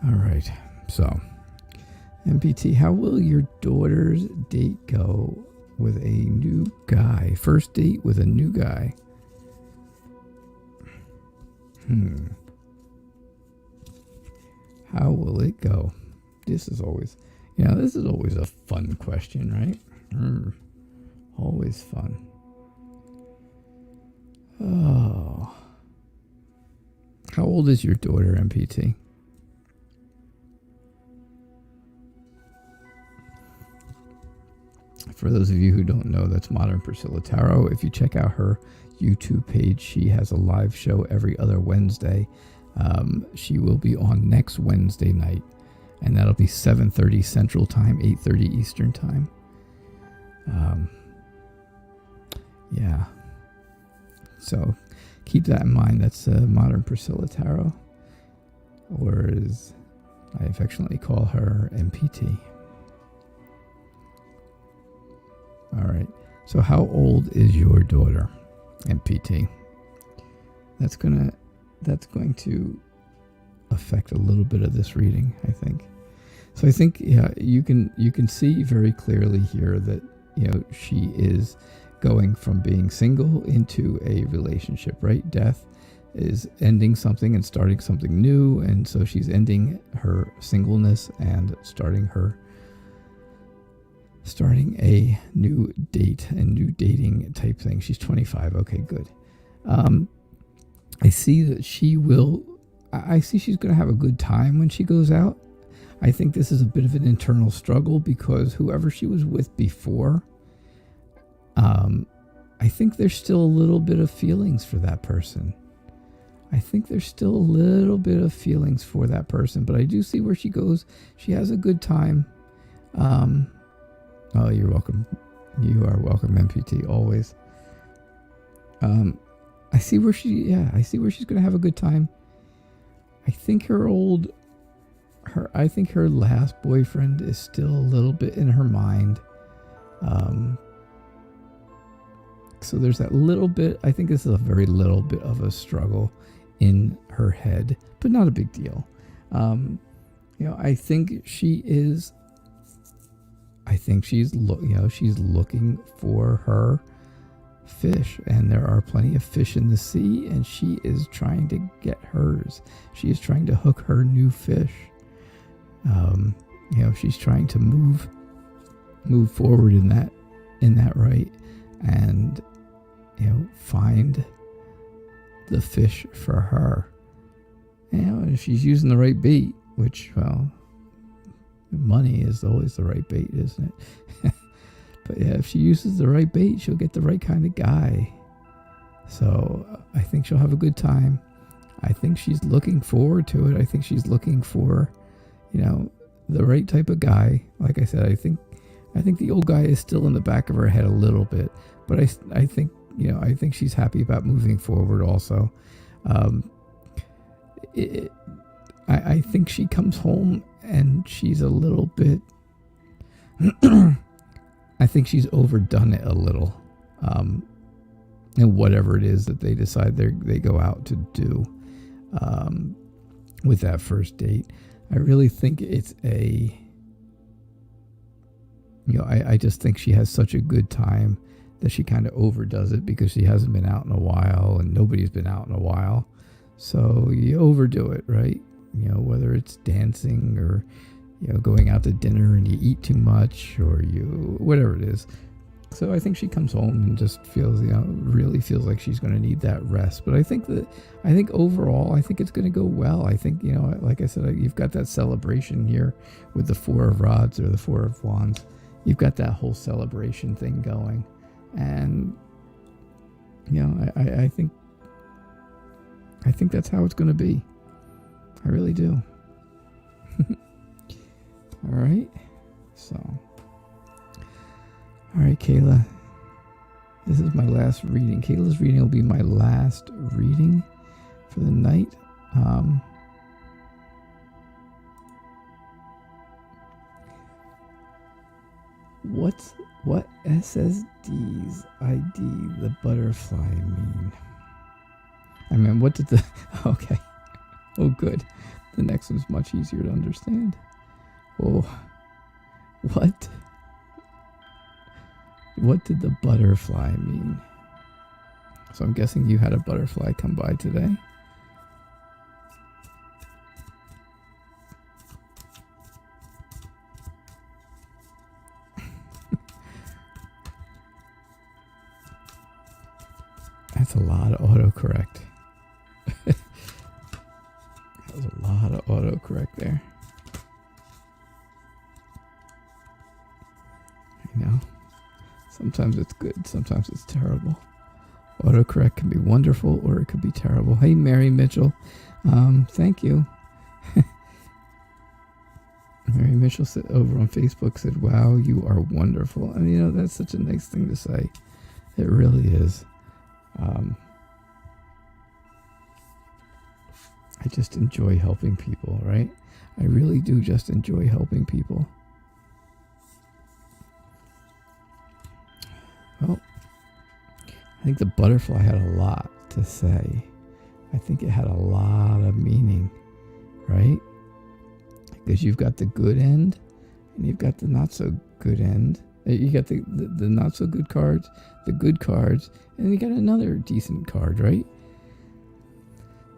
All right. So, MPT, how will your daughter's date go with a new guy? First date with a new guy. How will it go? This is always a fun question, right? Always fun. Oh. How old is your daughter, MPT? For those of you who don't know, that's Modern Priscilla Tarot. If you check out her YouTube page, she has a live show every other Wednesday. She will be on next Wednesday night, and that'll be 7:30 Central Time, 8:30 Eastern Time. Yeah. So keep that in mind. That's modern Priscilla Tarot, or as I affectionately call her, MPT. All right. So how old is your daughter, MPT? That's going to affect a little bit of this reading, I think. So I think, yeah, you can see very clearly here that, you know, she is going from being single into a relationship, right? Death is ending something and starting something new, and so she's ending her singleness and starting a new date, a new dating type thing. She's 25. Okay, good. I see that I see she's going to have a good time when she goes out. I think this is a bit of an internal struggle because whoever she was with before, I think there's still a little bit of feelings for that person. But I do see where she goes. She has a good time. Oh, you're welcome. You are welcome, MPT, always. I see where she's going to have a good time. I think her last boyfriend is still a little bit in her mind. So there's that little bit. I think this is a very little bit of a struggle in her head, but not a big deal. I think she's looking for her fish, and there are plenty of fish in the sea, and she is trying to get hers. She is trying to hook her new fish. She's trying to move forward in that right, and find the fish for her. And she's using the right bait, which, well, money is always the right bait, isn't it? But yeah, if she uses the right bait, she'll get the right kind of guy. So I think she'll have a good time. I think she's looking forward to it. I think she's looking for, the right type of guy. Like I said, I think the old guy is still in the back of her head a little bit, but I think she's happy about moving forward also. I think she comes home and she's a little bit, I think she's overdone it a little. And whatever it is that they decide they go out to do with that first date. I really think it's I just think she has such a good time that she kind of overdoes it because she hasn't been out in a while and nobody's been out in a while. So you overdo it, right? Whether it's dancing or, going out to dinner and you eat too much or whatever it is. So I think she comes home and just feels, really feels like she's going to need that rest. But I think overall, I think it's going to go well. I think, like I said, you've got that celebration here with the Four of Rods or the Four of Wands. You've got that whole celebration thing going. And, I think that's how it's going to be. I really do. All right. So. All right, Kayla. This is my last reading. Kayla's reading will be my last reading for the night. What SSD's ID the butterfly mean? I mean, what did the... Okay. Oh, good. The next one's much easier to understand. Oh, what? What did the butterfly mean? So I'm guessing you had a butterfly come by today. That's a lot of autocorrect. That was a lot of autocorrect there. I know. Sometimes it's good, sometimes it's terrible. Autocorrect can be wonderful or it could be terrible. Hey, Mary Mitchell. Thank you. Mary Mitchell said over on Facebook said, "Wow, you are wonderful." And that's such a nice thing to say. It really is. I just enjoy helping people, right? I really do just enjoy helping people. Well, I think the butterfly had a lot to say. I think it had a lot of meaning, right? Because you've got the good end and you've got the not so good end. You got the not so good cards, the good cards, and then you got another decent card, right?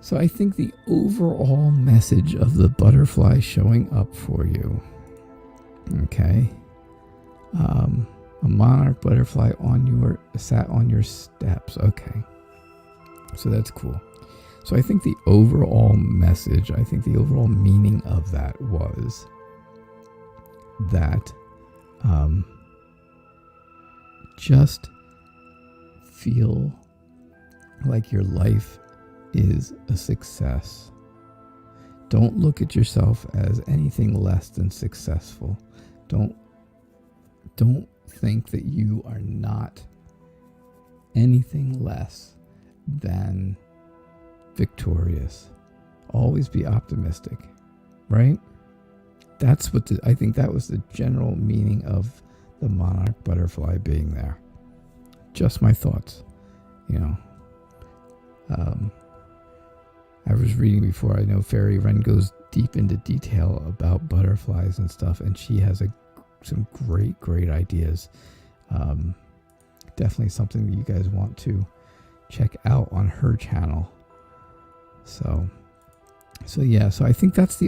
So I think the overall message of the butterfly showing up for you, okay, a monarch butterfly sat on your steps, okay, so that's cool. So I think the overall message, I think the overall meaning of that was that just feel like your life is a success. Don't look at yourself as anything less than successful. Don't think that you are not anything less than victorious. Always be optimistic, right? That's what I think that was the general meaning of the monarch butterfly being there. Just my thoughts, I was reading before. I know Fairy Wren goes deep into detail about butterflies and stuff, and she has some great ideas. Definitely something that you guys want to check out on her channel. So I think that's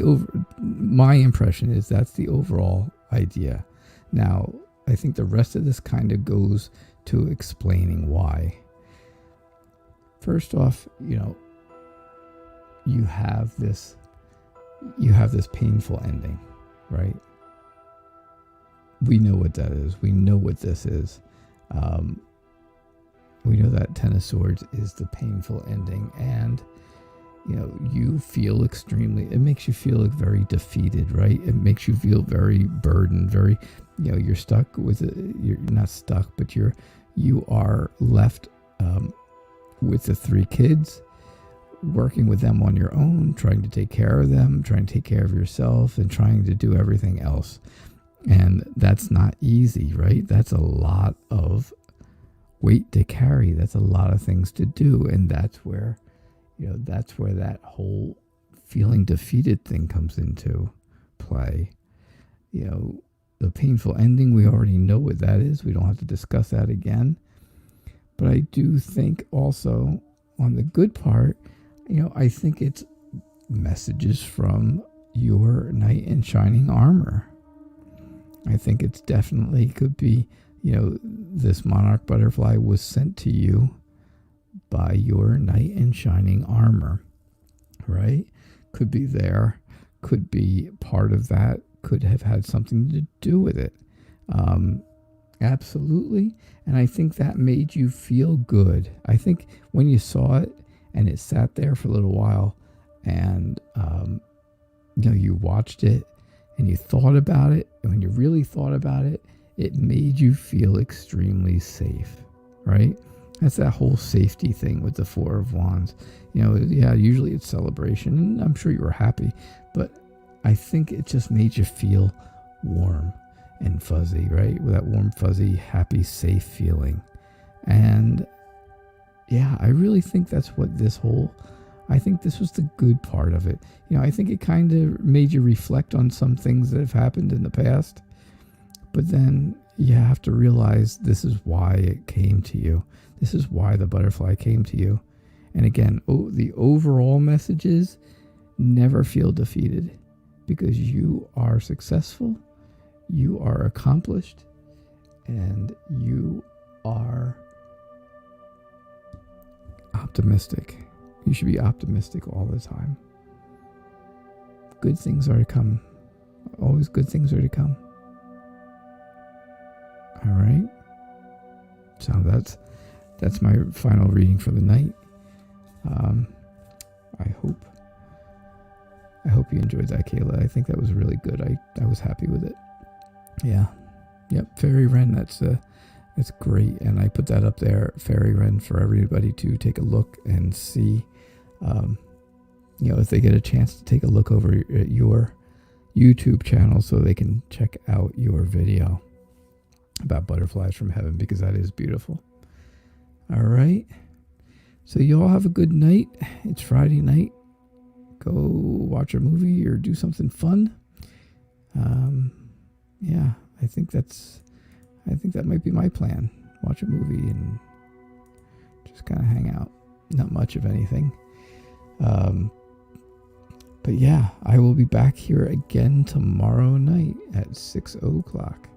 my impression is that's the overall idea. Now, I think the rest of this kind of goes to explaining why. First off, you have this painful ending, right? We know what that is. We know what this is. We know that Ten of Swords is the painful ending, and you feel it makes you feel like very defeated, right? It makes you feel very burdened, very, you're stuck with it. You're not stuck, but you are left with the 3 kids, working with them on your own, trying to take care of them, trying to take care of yourself, and trying to do everything else. And that's not easy, right? That's a lot of weight to carry. That's a lot of things to do. And that's where that whole feeling defeated thing comes into play. The painful ending, we already know what that is. We don't have to discuss that again. But I do think also on the good part, I think it's messages from your knight in shining armor. I think it's definitely could be, this monarch butterfly was sent to you by your knight in shining armor, right? Could be there, could be part of that, could have had something to do with it. Absolutely. And I think that made you feel good. I think when you saw it and it sat there for a little while and, you watched it and you thought about it, and when you really thought about it, it made you feel extremely safe, right? That's that whole safety thing with the 4 of Wands. Usually it's celebration, and I'm sure you were happy, but I think it just made you feel warm and fuzzy, right? With that warm, fuzzy, happy, safe feeling. And I really think that's what I think this was the good part of it. I think it kind of made you reflect on some things that have happened in the past, but then you have to realize this is why it came to you. This is why the butterfly came to you. And again, the overall message is never feel defeated, because you are successful, you are accomplished, and you are optimistic. You should be optimistic all the time. Good things are to come. Always good things are to come. All right. So that's my final reading for the night. I hope you enjoyed that, Kayla. I think that was really good. I was happy with it. Yeah. Yep. Fairy Wren. That's great. And I put that up there, Fairy Wren, for everybody to take a look and see. if they get a chance to take a look over at your YouTube channel so they can check out your video about butterflies from heaven, because that is beautiful. All right. So you all have a good night. It's Friday night. Go watch a movie or do something fun. Yeah, I think that might be my plan. Watch a movie and just kind of hang out. Not much of anything. But yeah, I will be back here again tomorrow night at 6 o'clock.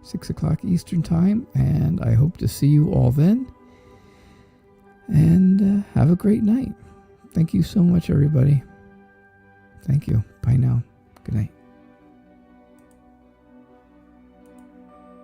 6 o'clock Eastern Time, and I hope to see you all then. And have a great night. Thank you so much, everybody. Thank you. Bye now. Good night.